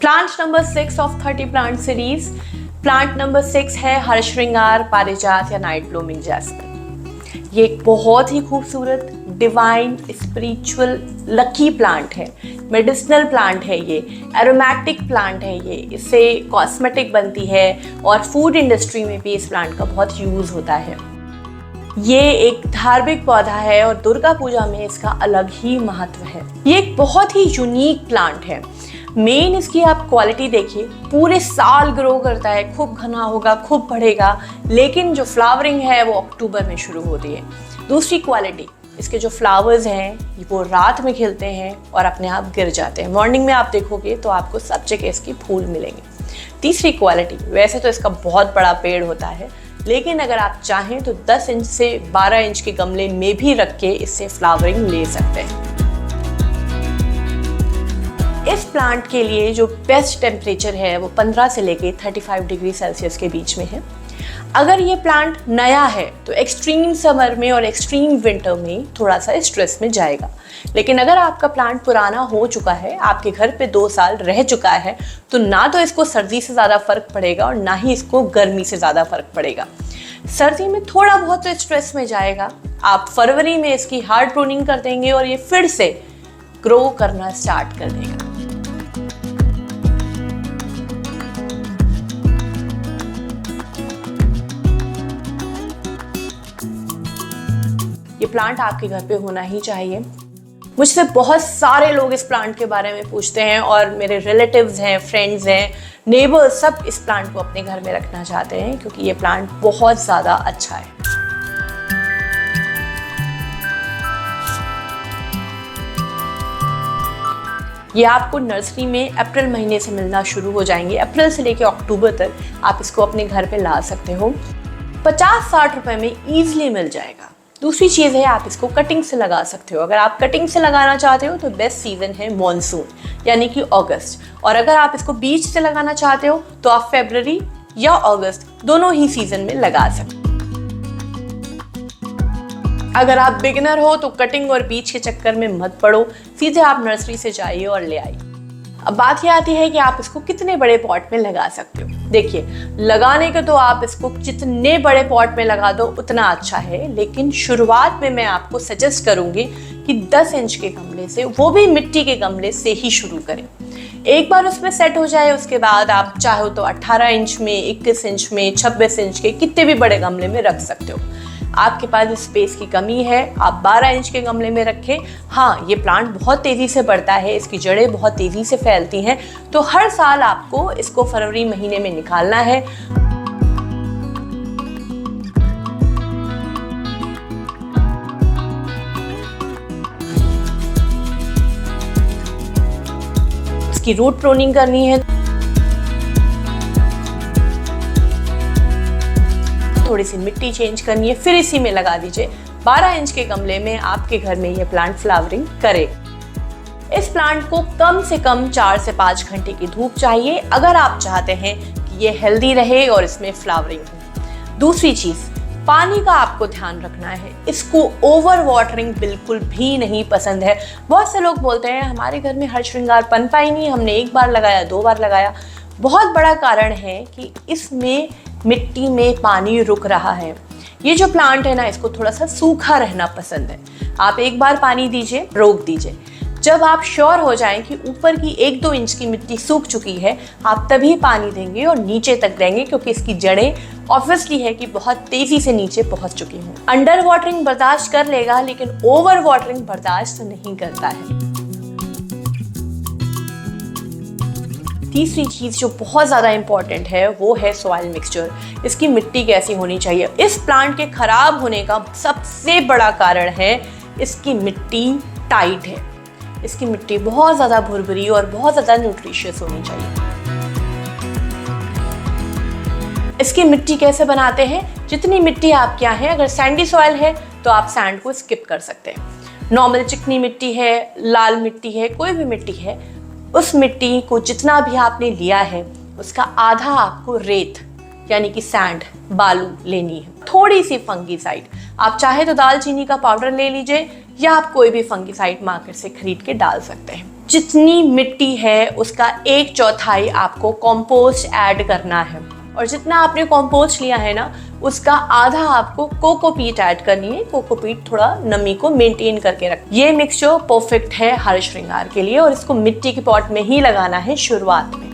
Plant number 6 of 30 plant series. Plant number 6 है हरश्रृंगार पारिजात या नाइट ब्लूमिंग जैस्मिन। ये एक बहुत ही खूबसूरत डिवाइन स्पिरिचुअल लकी प्लांट है, मेडिसिनल प्लांट है, ये एरोमेटिक प्लांट है, ये इससे कॉस्मेटिक बनती है और फूड इंडस्ट्री में भी इस प्लांट का बहुत यूज़ होता है। ये एक धार्मिक पौधा है और दुर्गा पूजा में इसका अलग ही महत्व है। ये एक बहुत ही यूनिक प्लांट है। मेन इसकी आप क्वालिटी देखिए, पूरे साल ग्रो करता है, खूब घना होगा, खूब बढ़ेगा, लेकिन जो फ्लावरिंग है वो अक्टूबर में शुरू होती है। दूसरी क्वालिटी, इसके जो फ्लावर्स हैं वो रात में खिलते हैं और अपने आप गिर जाते हैं। मॉर्निंग में आप देखोगे तो आपको सब जगह इसकी फूल मिलेंगे। तीसरी क्वालिटी, वैसे तो इसका बहुत बड़ा पेड़ होता है, लेकिन अगर आप चाहें तो 10 इंच से 12 इंच के गमले में भी रख के इससे फ्लावरिंग ले सकते हैं। इस प्लांट के लिए जो बेस्ट टेम्परेचर है वो 15 से लेके 35 डिग्री सेल्सियस के बीच में है। अगर ये प्लांट नया है तो एक्सट्रीम समर में और एक्सट्रीम विंटर में थोड़ा सा स्ट्रेस में जाएगा, लेकिन अगर आपका प्लांट पुराना हो चुका है, आपके घर पे 2 साल रह चुका है, तो ना तो इसको सर्दी से ज़्यादा फर्क पड़ेगा और ना ही इसको गर्मी से ज़्यादा फर्क पड़ेगा। सर्दी में थोड़ा बहुत तो स्ट्रेस में जाएगा। आप फरवरी में इसकी हार्ड प्रूनिंग कर देंगे और ये फिर से ग्रो करना स्टार्ट कर देगा। ये प्लांट आपके घर पे होना ही चाहिए। मुझसे बहुत सारे लोग इस प्लांट के बारे में पूछते हैं और मेरे रिलेटिव्स हैं, फ्रेंड्स हैं, नेबर्स, सब इस प्लांट को अपने घर में रखना चाहते हैं क्योंकि ये प्लांट बहुत ज़्यादा अच्छा है। ये आपको नर्सरी में अप्रैल महीने से मिलना शुरू हो जाएंगे। अप्रैल से लेकर अक्टूबर तक आप इसको अपने घर पे ला सकते हो। 50-60 रुपए में ईजिली मिल जाएगा। दूसरी चीज़ है, आप इसको कटिंग से लगा सकते हो। अगर आप कटिंग से लगाना चाहते हो तो बेस्ट सीज़न है मॉनसून यानी कि अगस्त, और अगर आप इसको बीज से लगाना चाहते हो तो आप फरवरी या अगस्त दोनों ही सीज़न में लगा सकते हो। अगर आप बिगिनर हो तो कटिंग और बीज के चक्कर में मत पड़ो, सीधे आप नर्सरी से जाइए और ले आइए। अब बात यह आती है कि आप इसको कितने बड़े पॉट में लगा सकते हो। देखिए, लगाने के तो आप इसको जितने बड़े पॉट में लगा दो उतना अच्छा है, लेकिन शुरुआत में मैं आपको सजेस्ट करूंगी कि 10 इंच के गमले से, वो भी मिट्टी के गमले से ही शुरू करें। एक बार उसमें सेट हो जाए उसके बाद आप चाहो तो 18 इंच में, 21 इंच में, 26 इंच के कितने भी बड़े गमले में रख सकते हो। आपके पास स्पेस की कमी है, आप 12 इंच के गमले में रखें। हाँ, ये प्लांट बहुत तेज़ी से बढ़ता है, इसकी जड़ें बहुत तेज़ी से फैलती हैं, तो हर साल आपको इसको फरवरी महीने में निकालना है। इसकी रूट प्रूनिंग करनी है, थोड़ी सी मिट्टी चेंज करनी है, फिर इसी में लगा दीजिए। 12 इंच के गमले में आपके घर में ये प्लांट फ्लावरिंग करे। इस प्लांट को कम से कम 4 से 5 घंटे की धूप चाहिए अगर आप चाहते हैं कि ये हेल्दी रहे और इसमें फ्लावरिंग हो। दूसरी चीज़, पानी का आपको ध्यान रखना है। इसको ओवर वाटरिंग बिल्कुल भी नहीं पसंद है। बहुत से लोग बोलते हैं हमारे घर में हरश्रृंगार पनपा ही नहीं, हमने 1 बार लगाया, 2 बार लगाया। बहुत बड़ा कारण है कि इसमें मिट्टी में पानी रुक रहा है। ये जो प्लांट है ना, इसको थोड़ा सा सूखा रहना पसंद है। आप 1 बार पानी दीजिए, रोक दीजिए। जब आप श्योर हो जाएं कि ऊपर की 1-2 इंच की मिट्टी सूख चुकी है, आप तभी पानी देंगे और नीचे तक देंगे, क्योंकि इसकी जड़ें ऑब्वियसली है कि बहुत तेजी से नीचे पहुंच चुकी हूँ। अंडर वाटरिंग बर्दाश्त कर लेगा, लेकिन ओवर वाटरिंग बर्दाश्त नहीं करता है। तीसरी चीज़ जो बहुत ज़्यादा इम्पॉर्टेंट है वो है सॉइल मिक्सचर। इसकी मिट्टी कैसी होनी चाहिए। इस प्लांट के ख़राब होने का सबसे बड़ा कारण है इसकी मिट्टी टाइट है। इसकी मिट्टी बहुत ज़्यादा भुरभुरी और बहुत ज़्यादा न्यूट्रिशियस होनी चाहिए। इसकी मिट्टी कैसे बनाते हैं, जितनी मिट्टी आपके यहाँ है, अगर सैंडी सॉइल है तो आप सैंड को स्किप कर सकते हैं। नॉर्मल चिकनी मिट्टी है, लाल मिट्टी है, कोई भी मिट्टी है, उस मिट्टी को जितना भी आपने लिया है उसका आधा आपको रेत यानी कि सैंड, बालू लेनी है। थोड़ी सी फंगीसाइड, आप चाहे तो दालचीनी का पाउडर ले लीजिए या आप कोई भी फंगीसाइड मार्केट से खरीद के डाल सकते हैं। जितनी मिट्टी है उसका 1/4 आपको कंपोस्ट ऐड करना है, और जितना आपने कंपोस्ट लिया है ना उसका आधा आपको कोकोपीट ऐड करनी है। कोकोपीट थोड़ा नमी को मेंटेन करके रख। ये मिक्सचर परफेक्ट है हर श्रृंगार के लिए, और इसको मिट्टी के पॉट में ही लगाना है शुरुआत में।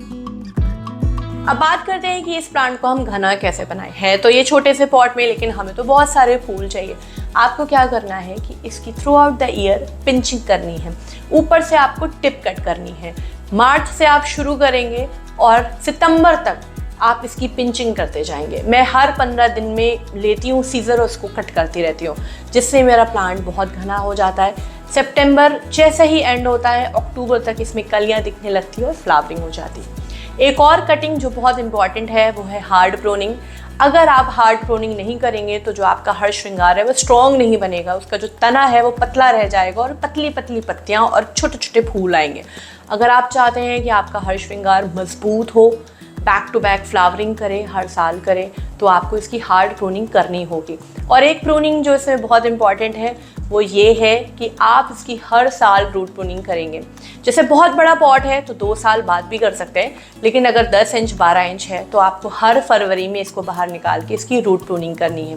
अब बात करते हैं कि इस प्लांट को हम घना कैसे बनाएं। है तो ये छोटे से पॉट में, लेकिन हमें तो बहुत सारे फूल चाहिए। आपको क्या करना है कि इसकी through out the year pinching करनी है। ऊपर से आपको टिप कट करनी है। मार्च से आप शुरू करेंगे और सितंबर तक आप इसकी पिंचिंग करते जाएंगे। मैं हर 15 दिन में लेती हूँ सीजर और उसको कट करती रहती हूँ, जिससे मेरा प्लांट बहुत घना हो जाता है। सितंबर जैसे ही एंड होता है, अक्टूबर तक इसमें कलियाँ दिखने लगती है और फ्लावरिंग हो जाती है। एक और कटिंग जो बहुत इंपॉर्टेंट है वो है हार्ड प्रूनिंग। अगर आप हार्ड प्रूनिंग नहीं करेंगे तो जो आपका हर श्रृंगार है वो स्ट्रॉन्ग नहीं बनेगा। उसका जो तना है वो पतला रह जाएगा और पतली पतली पत्तियाँ और छोटे छोटे फूल आएंगे। अगर आप चाहते हैं कि आपका हर श्रृंगार मजबूत हो, बैक टू बैक फ्लावरिंग करे, हर साल करे, तो आपको इसकी हार्ड प्रूनिंग करनी होगी। और एक प्रूनिंग जो इसमें बहुत इंपॉर्टेंट है वो ये है कि आप इसकी हर साल रूट प्रूनिंग करेंगे। जैसे बहुत बड़ा पॉट है तो 2 साल बाद भी कर सकते हैं, लेकिन अगर 10 इंच 12 इंच है तो आपको हर फरवरी में इसको बाहर निकाल के इसकी रूट प्रूनिंग करनी है।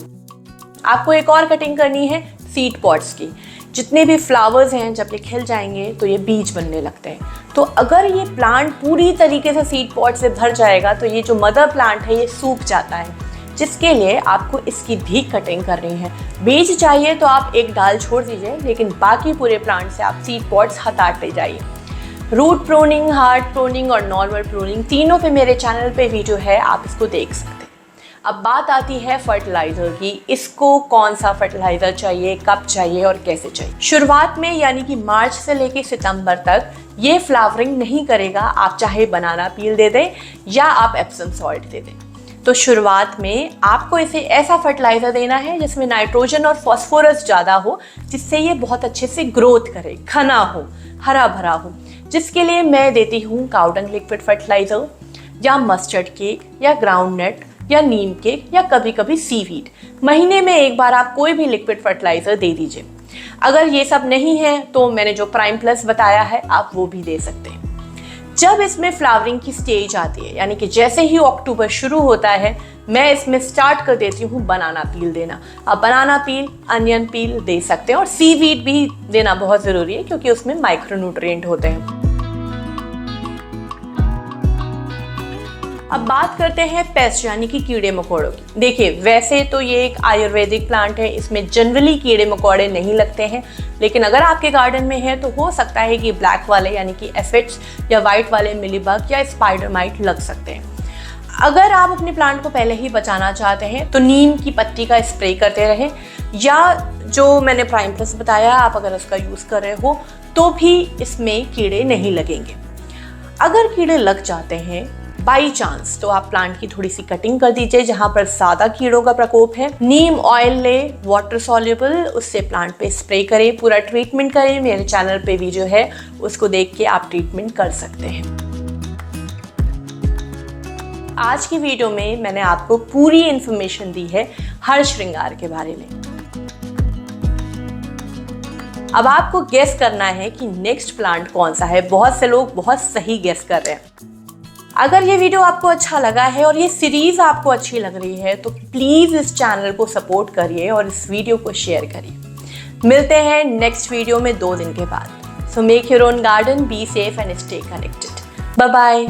आपको एक और कटिंग करनी है सीड पॉट्स की। जितने भी फ्लावर्स हैं जब ये खिल जाएंगे तो ये बीज बनने लगते हैं। तो अगर ये प्लांट पूरी तरीके से सीड पॉट से भर जाएगा तो ये जो मदर प्लांट है ये सूख जाता है, जिसके लिए आपको इसकी भी कटिंग करनी है। बीज चाहिए तो आप एक डाल छोड़ दीजिए, लेकिन बाकी पूरे प्लांट से आप सीड पॉट्स हटाते जाइए। रूट प्रूनिंग, हार्ड प्रूनिंग और नॉर्मल प्रूनिंग तीनों पे मेरे चैनल पे वीडियो है, आप इसको देख सकते हैं। अब बात आती है फर्टिलाइज़र की। इसको कौन सा फर्टिलाइज़र चाहिए, कब चाहिए और कैसे चाहिए। शुरुआत में यानी कि मार्च से लेके सितंबर तक ये फ्लावरिंग नहीं करेगा। आप चाहे बनाना पील दे दें या आप एप्सम सॉल्ट दे दें। तो शुरुआत में आपको इसे ऐसा फर्टिलाइज़र देना है जिसमें नाइट्रोजन और फॉस्फोरस ज़्यादा हो, जिससे ये बहुत अच्छे से ग्रोथ करे, घना हो, हरा भरा हो। जिसके लिए मैं देती हूँ काउडंग लिक्विड फर्टिलाइज़र या मस्टर्ड केक या ग्राउंडनट या नीम केक या कभी कभी सीवीड। महीने में एक बार आप कोई भी लिक्विड फर्टिलाइज़र दे दीजिए। अगर ये सब नहीं है तो मैंने जो प्राइम प्लस बताया है आप वो भी दे सकते हैं। जब इसमें फ्लावरिंग की स्टेज आती है, यानी कि जैसे ही अक्टूबर शुरू होता है, मैं इसमें स्टार्ट कर देती हूँ बनाना पील देना। अब बनाना पील, अनियन पील दे सकते हैं और सीवीड भी देना बहुत ज़रूरी है क्योंकि उसमें माइक्रोन्यूट्रिएंट होते हैं। अब बात करते हैं पेस्ट यानी कि कीड़े मकोड़ों की। देखिए, वैसे तो ये एक आयुर्वेदिक प्लांट है, इसमें जनरली कीड़े मकोड़े नहीं लगते हैं, लेकिन अगर आपके गार्डन में है तो हो सकता है कि ब्लैक वाले यानी कि एफिड्स या वाइट वाले मिलीबग या स्पाइडर माइट लग सकते हैं। अगर आप अपने प्लांट को पहले ही बचाना चाहते हैं तो नीम की पत्ती का स्प्रे करते रहें, या जो मैंने प्राइम प्लस बताया आप अगर उसका यूज़ कर रहे हो तो भी इसमें कीड़े नहीं लगेंगे। अगर कीड़े लग जाते हैं बाई चांस तो आप प्लांट की थोड़ी सी कटिंग कर दीजिए जहां पर ज़्यादा कीड़ों का प्रकोप है। नीम ऑयल ले, वाटर सॉल्युबल, उससे प्लांट पे स्प्रे करें, पूरा ट्रीटमेंट करें। मेरे चैनल पे वीडियो है, उसको देख के आप ट्रीटमेंट कर सकते हैं। आज की वीडियो में मैंने आपको पूरी इंफॉर्मेशन दी है हर श्रृंगार के बारे में। अब आपको गेस करना है कि नेक्स्ट प्लांट कौन सा है। बहुत से लोग बहुत सही गेस कर रहे हैं। अगर ये वीडियो आपको अच्छा लगा है और ये सीरीज़ आपको अच्छी लग रही है तो प्लीज़ इस चैनल को सपोर्ट करिए और इस वीडियो को शेयर करिए। मिलते हैं नेक्स्ट वीडियो में 2 दिन के बाद। So make your own garden, be safe and stay connected. Bye bye.